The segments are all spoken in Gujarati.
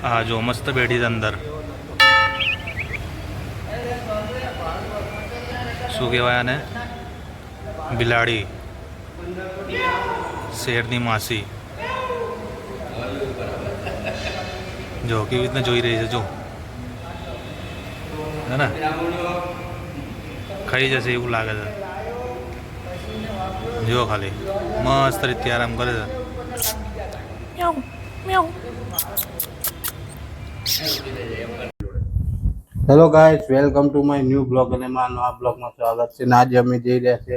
હા જો મસ્ત બેઠી છે અંદર. શું કહેવાય આને? બિલાડી, શેરની માસી. જો કેવી રીતના જોઈ રહી છે, જો હે ને, ખાઈ જશે એવું લાગે છે. જો ખાલી મસ્ત રીતે આરામ કરે છે. Hello guys, welcome to my new blog અને મારા નવા બ્લોગમાં સ્વાગત છે. આજે અમે જઈ રહ્યા છે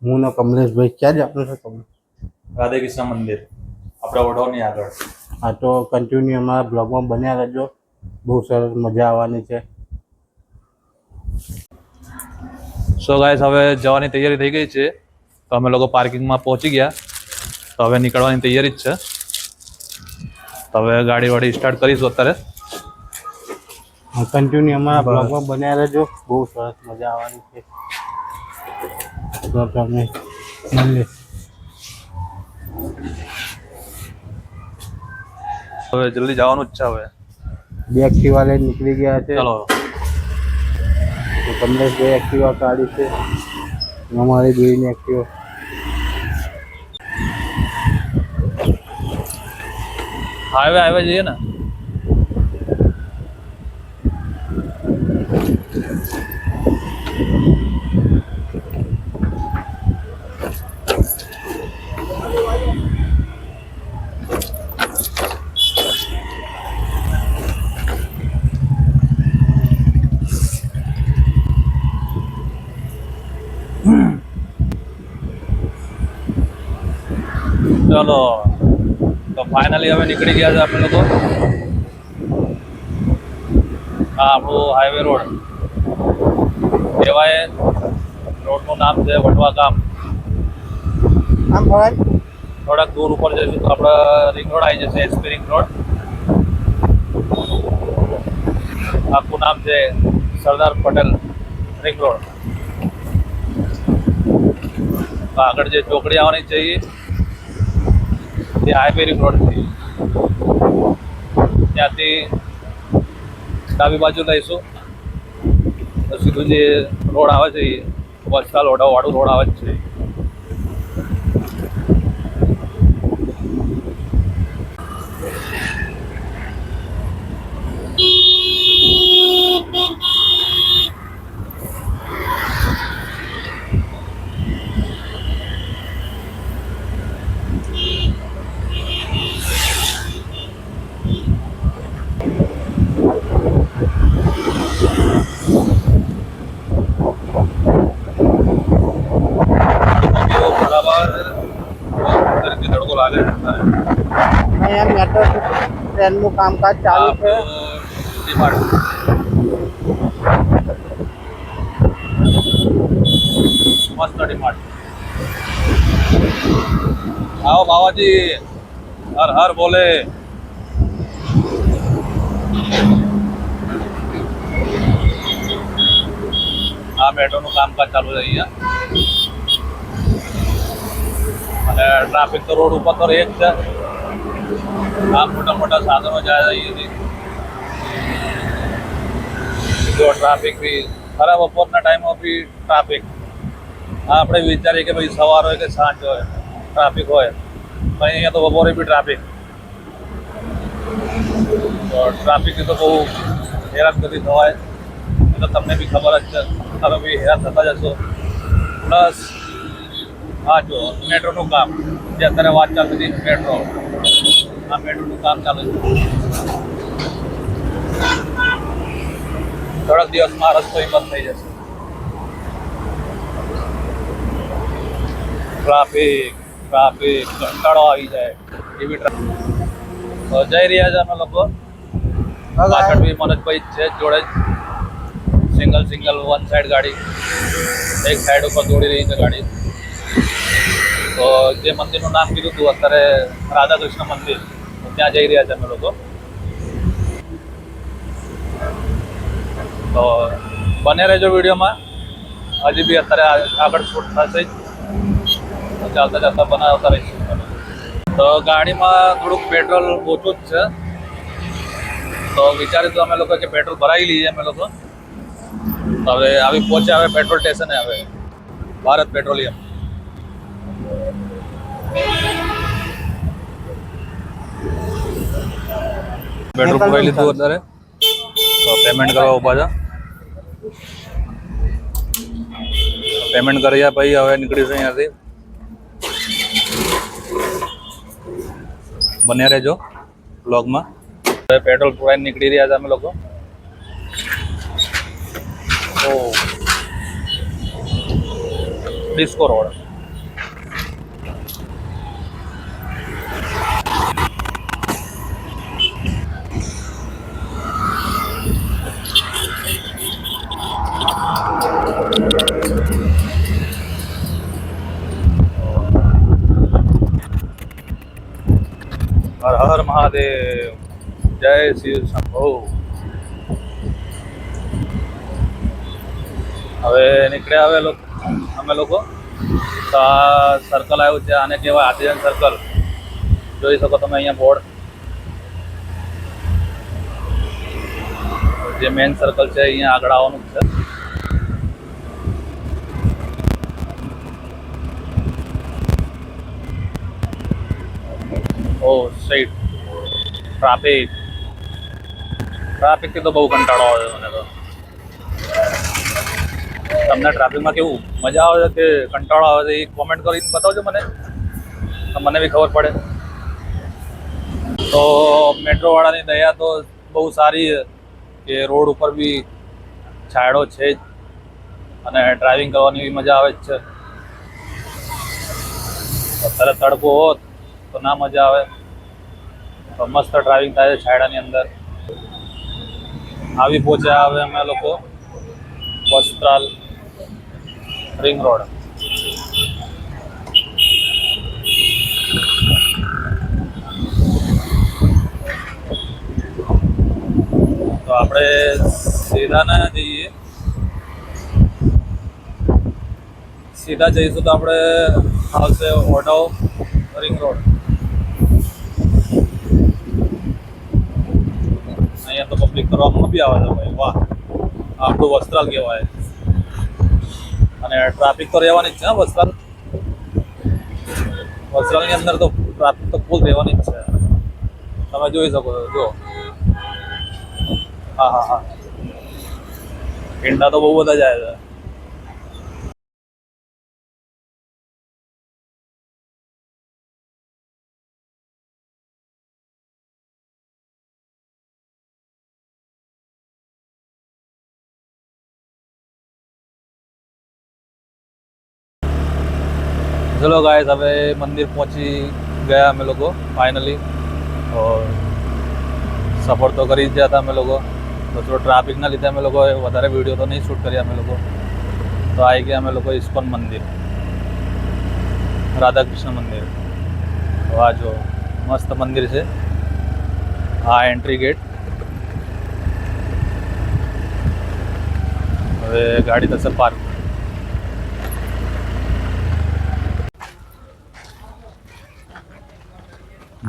હું ને કમલેશભાઈ. ક્યાં જવાનું છે કમલેશ? રાધે કૃષ્ણ મંદિર, આપણા વડોદરાની આગળ. હા, તો કન્ટિન્યુ અમારા બ્લોગમાં બન્યા રહેજો, બહુ સરસ મજા આવવાની છે. સો ગાઈસ, હવે જવાની તૈયારી થઈ ગઈ છે. તો અમે લોકો પાર્કિંગમાં પહોંચી ગયા. તો હવે નીકળવાની તૈયારી જ છે. તો હવે ગાડી વાડી સ્ટાર્ટ કરીશું અત્યારે. કન્ટિન્યુ અમારા બ્લોગમાં બન્યા રહેજો, બહુ સરસ મજા આવવાની છે. તો તમે હવે જલ્દી જવાનું જ છે. હવે બે એક્ટિવા લઈને નીકળી ગયા છે. ચાલો. તો કમલેશભાઈ એક્ટિવા કાઢી છે, અમારી જોઈને એક્ટિવા. હાઈવે જઈએ ને. ચલો, તો ફાઇનલી હવે નીકળી ગયા છે આપણે લોકો. આ આપણું હાઈવે રોડ કહેવાય. રોડનું નામ છે વટવા ગામ. આમ ભાઈ થોડાક દૂર ઉપર જઈશું તો આપણે રિંગ રોડ આવી જશે, એસપી રિંગ રોડ. આખું નામ છે સરદાર પટેલ રિંગ રોડ. આગળ જે ચોકડી આવવાની છે એ હાઈવે રિંગ રોડ છે. ત્યાંથી ડાબી બાજુ લઈશું તો સીધું જે રોડ આવે છે એ વસ્તા વાળું રોડ આવે છે. તડકો લાગે છે. અહીંયા મેટ્રો ટ્રેનનું કામકાજ ચાલુ છે. મસ્ત ડિમાન્ડ. આવો બાવાજી, હર હર બોલે. આ મેટ્રોનું કામકાજ ચાલુ છે અહીંયા. અને ટ્રાફિક તો રોડ ઉપર તો રહે જ છે. આ મોટા સાધનો જાય છે. જો ટ્રાફિક બી ખરા બપોરના ટાઈમમાં બી ટ્રાફિક. આપણે વિચારીએ કે ભાઈ સવાર હોય કે સાંજ હોય ટ્રાફિક હોય, પણ અહીંયા તો બપોરે બી ટ્રાફિક. તો ટ્રાફિકની તો બહુ હેરાનગતિ થવાય, તો તમને બી ખબર જ છે. તમે બી હેરાન થતા જશો. પ્લસ હા, જો મેટ્રોનું કામ જે અત્યારે વાત ચાલતી હતી, મેટ્રો. આ મેટ્રોનું કામ ચાલે છે. થોડાક દિવસમાં રસ્તો બંધ થઈ જશે. ટ્રાફિક કંટાળો આવી જાય એવી ટ્રાફિક. તો જઈ રહ્યા છે અમે લોકો. પાછળ બી મનોજભાઈ છે જોડે જ. સિંગલ વન સાઈડ ગાડી, એક સાઈડ ઉપર દોડી રહી છે ગાડી. તો જે મંદિરનું નામ કીધું હતું અત્યારે, રાધા કૃષ્ણ મંદિર, ત્યાં જઈ રહ્યા છે અમે લોકો. તો બને રહેજો વિડીયોમાં. હજી બી અત્યારે આગળ શૂટ થશે જ. ચાલતા બનાવતા રહીશું. તો ગાડીમાં થોડુંક પેટ્રોલ ઓછું જ છે. તો વિચાર્યું તો અમે લોકો કે પેટ્રોલ ભરાવી લઈએ અમે લોકો. તો હવે આવી પહોંચ્યા હવે પેટ્રોલ સ્ટેશને હવે ભારત પેટ્રોલિયમ. પેટ્રોલ પુરાવી લીધું અત્યારે તો પેમેન્ટ કરવા ઉભા છે. પેમેન્ટ કર્યા પછી હવે નીકળીશું અહીંયાથી. બન્યા રહેજો બ્લોગમાં. હવે પેટ્રોલ પુરાઈને નીકળી રહ્યા છે અમે લોકો. Disco road. હર હર મહાદેવ, જય શિવ શંભો. હવે નીકળ્યા હવે અમે લોકો. તો આ સર્કલ આવ્યું છે, આને કહેવાય આદિજન સર્કલ. જોઈ શકો તમે અહીંયા બોર્ડ. જે મેઇન સર્કલ છે અહીંયા આગળ આવવાનું છે. ઓ સ્ટ્રેટ ટ્રાફિકથી તો બહુ કંટાળો આવે મને તો. તમને ટ્રાફિકમાં કેવું મજા આવે છે કે કંટાળો આવે છે એ કોમેન્ટ કરીને બતાવજો મને, તો મને બી ખબર પડે. તો મેટ્રોવાળાની દયા તો બહુ સારી છે કે રોડ ઉપર બી છાંયડો છે જ અને ડ્રાઇવિંગ કરવાની બી મજા આવે જ છે. અત્યારે તડકો હોત તો ના મજા આવે. તો મસ્ત ડ્રાઇવિંગ થાય છે છાંયડાની અંદર. આવી પહોંચ્યા હવે અમે લોકો વસ્ત્રાલ રિંગ રોડ. તો આપણે સીધા ના જઈએ, સીધા જઈશું તો આપણે આવશે ઓઢવ રિંગ રોડ. અહીંયા તો પબ્લિક કરવામાં બી આવે છે ભાઈ. વાહ, આપણું વસ્ત્રાલ કહેવાય. અને ટ્રાફિક તો રહેવાની જ છે. વસ્ત્રાલની અંદર તો ટ્રાફિક તો ફૂલ રહેવાની જ છે. તમે જોઈ શકો છો. જો હા, ઈંડા તો બહુ બધા જાય છે. ચલો ગાઈસ, હવે મંદિર પહોંચી ગયા અમે લોકો ફાઇનલી. સફર તો કરી જ ગયા હતા અમે લોકો. તો થોડો ટ્રાફિકના લીધે અમે લોકો વધારે વિડીયો તો નહીં શૂટ કર્યા અમે લોકો. તો આવી ગયા અમે લોકો ઇસ્કોન મંદિર, રાધા કૃષ્ણ મંદિર. તો આ જો મસ્ત મંદિર છે. આ એન્ટ્રી ગેટ. હવે ગાડી થશે પાર્ક.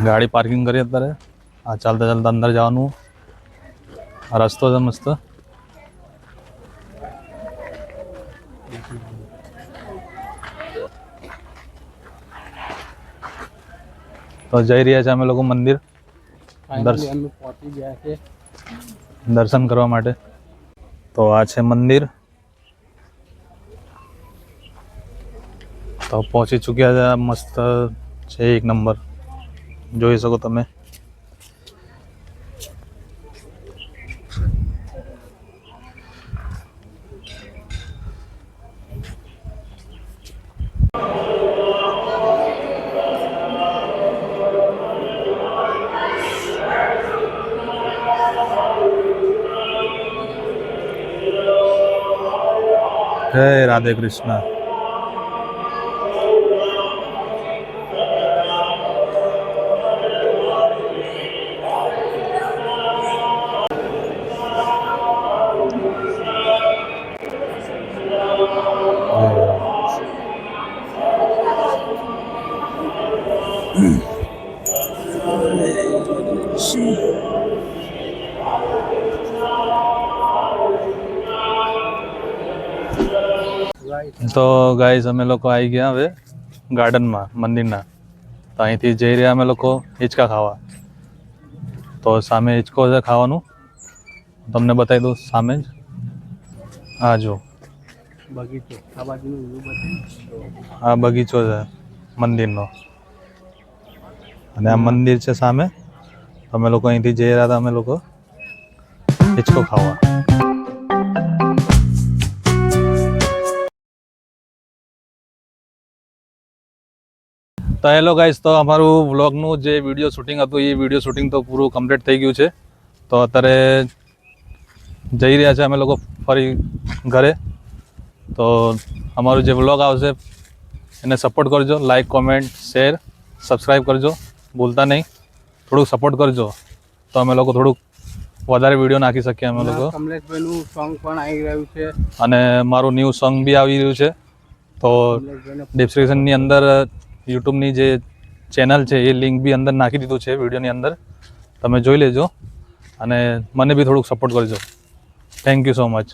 ગાડી પાર્કિંગ કરી અત્યારે. આ ચાલતા ચાલતા અંદર જવાનું આ રસ્તો છે મસ્ત. તો જઈ રહ્યા છે અમે લોકો મંદિર દર્શન કરવા માટે. તો આ છે મંદિર. તો પહોંચી ચૂક્યા છે. મસ્ત છે, એક નંબર. જોઈ શકો તમે. જય રાધે કૃષ્ણ. તો ગાઈઝ અમે લોકો આવી ગયા હવે ગાર્ડનમાં મંદિરના. તો અહીંથી જઈ રહ્યા અમે લોકો હિંચકા ખાવા. તો સામે હિંચકો છે ખાવાનું, તમને બતાવી દઉં સામે જ. હા જો બગીચો, આ બાજુનો વ્યૂ બતાવી. આ બગીચો છે મંદિરનો, અને આ મંદિર છે સામે. અમે લોકો અહીંથી જઈ રહ્યા હતા અમે લોકો હિંચકો ખાવા. તો હેલો ગાઈસ, તો અમારું વ્લોગનું જે વિડીયો શૂટિંગ હતું એ વિડીયો શૂટિંગ તો પૂરું કમ્પ્લીટ થઈ ગયું છે. તો અત્યારે જઈ રહ્યા છે અમે લોકો ફરી ઘરે. તો અમારું જે વ્લોગ આવશે એને સપોર્ટ કરજો, લાઈક, કોમેન્ટ, શેર, સબસ્ક્રાઈબ કરજો ભૂલતા નહીં. થોડુંક સપોર્ટ કરજો તો અમે લોકો થોડુંક વધારે વિડીયો નાખી શકીએ અમે લોકો. કમલેશભાઈનું સોંગ પણ આવી રહ્યું છે, અને મારું ન્યૂ સોંગ બી આવી રહ્યું છે. તો ડિસ્ક્રિપ્શનની અંદર યુટ્યુબની જે ચેનલ છે એ લિંક બી અંદર નાખી દીધું છે વિડીયોની અંદર, તમે જોઈ લેજો અને મને બી થોડુંક સપોર્ટ કરજો. Thank you so much.